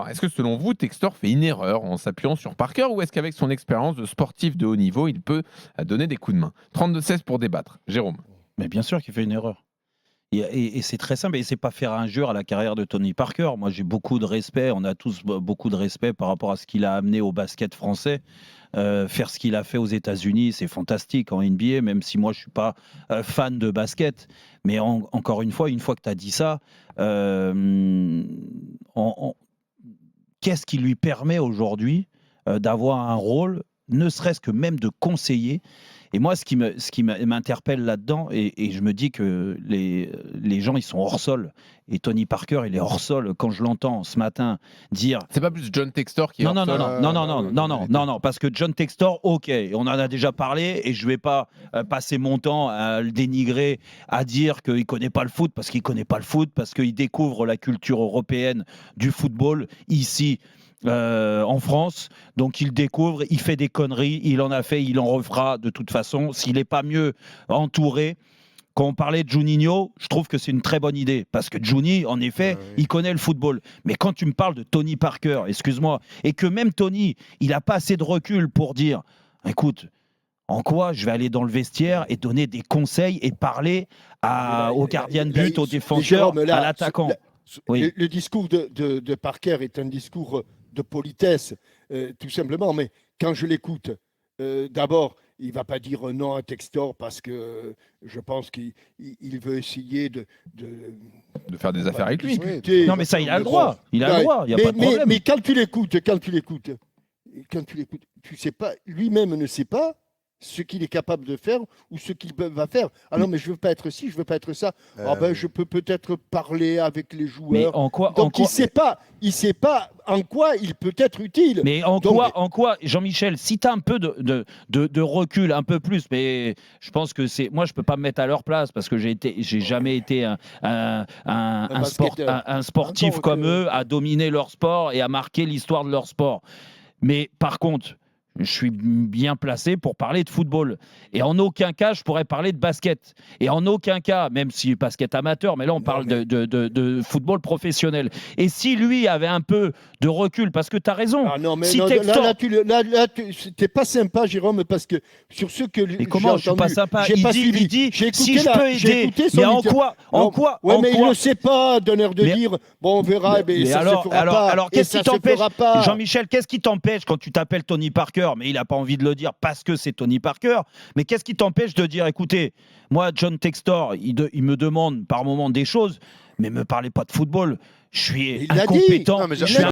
Alors, est-ce que selon vous, Textor fait une erreur en s'appuyant sur Parker ou est-ce qu'avec son expérience de sportif de haut niveau, il peut donner des coups de main? 32-16 pour débattre. Jérôme. Mais bien sûr qu'il fait une erreur. Et c'est très simple, et c'est pas faire injure à la carrière de Tony Parker. Moi, j'ai beaucoup de respect, on a tous beaucoup de respect par rapport à ce qu'il a amené au basket français. Faire ce qu'il a fait aux États-Unis, c'est fantastique en NBA, même si moi, je suis pas fan de basket. Mais encore une fois que tu as dit ça, qu'est-ce qui lui permet aujourd'hui d'avoir un rôle, ne serait-ce que même de conseiller? Et moi, ce qui m'interpelle là-dedans, et je me dis que les gens, ils sont hors sol. Et Tony Parker, il est hors sol. Quand je l'entends ce matin dire... C'est pas plus John Textor qui est Non, hors sol? non, parce que John Textor, ok, on en a déjà parlé, et je vais pas passer mon temps à le dénigrer, à dire qu'il connaît pas le foot, parce qu'il connaît pas le foot, parce qu'il découvre la culture européenne du football ici. En France, donc il découvre, il fait des conneries, il en a fait, il en refera de toute façon. S'il n'est pas mieux entouré, quand on parlait de Juninho, je trouve que c'est une très bonne idée, parce que Juni, en effet, il connaît le football. Mais quand tu me parles de Tony Parker, excuse-moi, et que même Tony, il n'a pas assez de recul pour dire, écoute, en quoi je vais aller dans le vestiaire et donner des conseils et parler aux gardiens de but, aux défenseurs, à l'attaquant. Le discours de Parker est un discours de politesse, tout simplement. Mais quand je l'écoute, d'abord, il ne va pas dire non à Textor parce que je pense qu'il veut essayer de faire des affaires avec lui. Non, mais ça, il a le droit. Il a le droit, il n'y a pas de problème. Mais quand tu l'écoutes, tu sais pas, lui-même ne sait pas ce qu'il est capable de faire ou ce qu'il va faire. Ah non, mais je veux pas être ci, je veux pas être ça. Je peux peut-être parler avec les joueurs. Mais en quoi, Donc il sait pas en quoi il peut être utile. Mais en quoi, Jean-Michel, si tu as un peu de recul, un peu plus, mais je pense que c'est, moi je peux pas me mettre à leur place parce que j'ai jamais été un sportif comme eux, à dominer leur sport et à marquer l'histoire de leur sport. Mais par contre, je suis bien placé pour parler de football. Et en aucun cas, je pourrais parler de basket. Et en aucun cas, même si basket amateur, mais là, on parle de football professionnel. Et si lui avait un peu de recul, parce que tu as raison. Ah non, mais si non, Textor... là, t'es pas sympa, Jérôme, parce que sur ce que mais comment je suis pas sympa? Il dit si je peux aider. Mais en quoi mais il ne sait pas, d'honneur de dire, bon, on verra, mais ça se fera pas. Alors, qu'est-ce qui t'empêche, Jean-Michel, qu'est-ce qui t'empêche quand tu t'appelles Tony Parker? Mais il n'a pas envie de le dire parce que c'est Tony Parker. Mais qu'est-ce qui t'empêche de dire, écoutez, moi, John Textor, il me demande par moment des choses, mais ne me parlez pas de football. Je suis incompétent.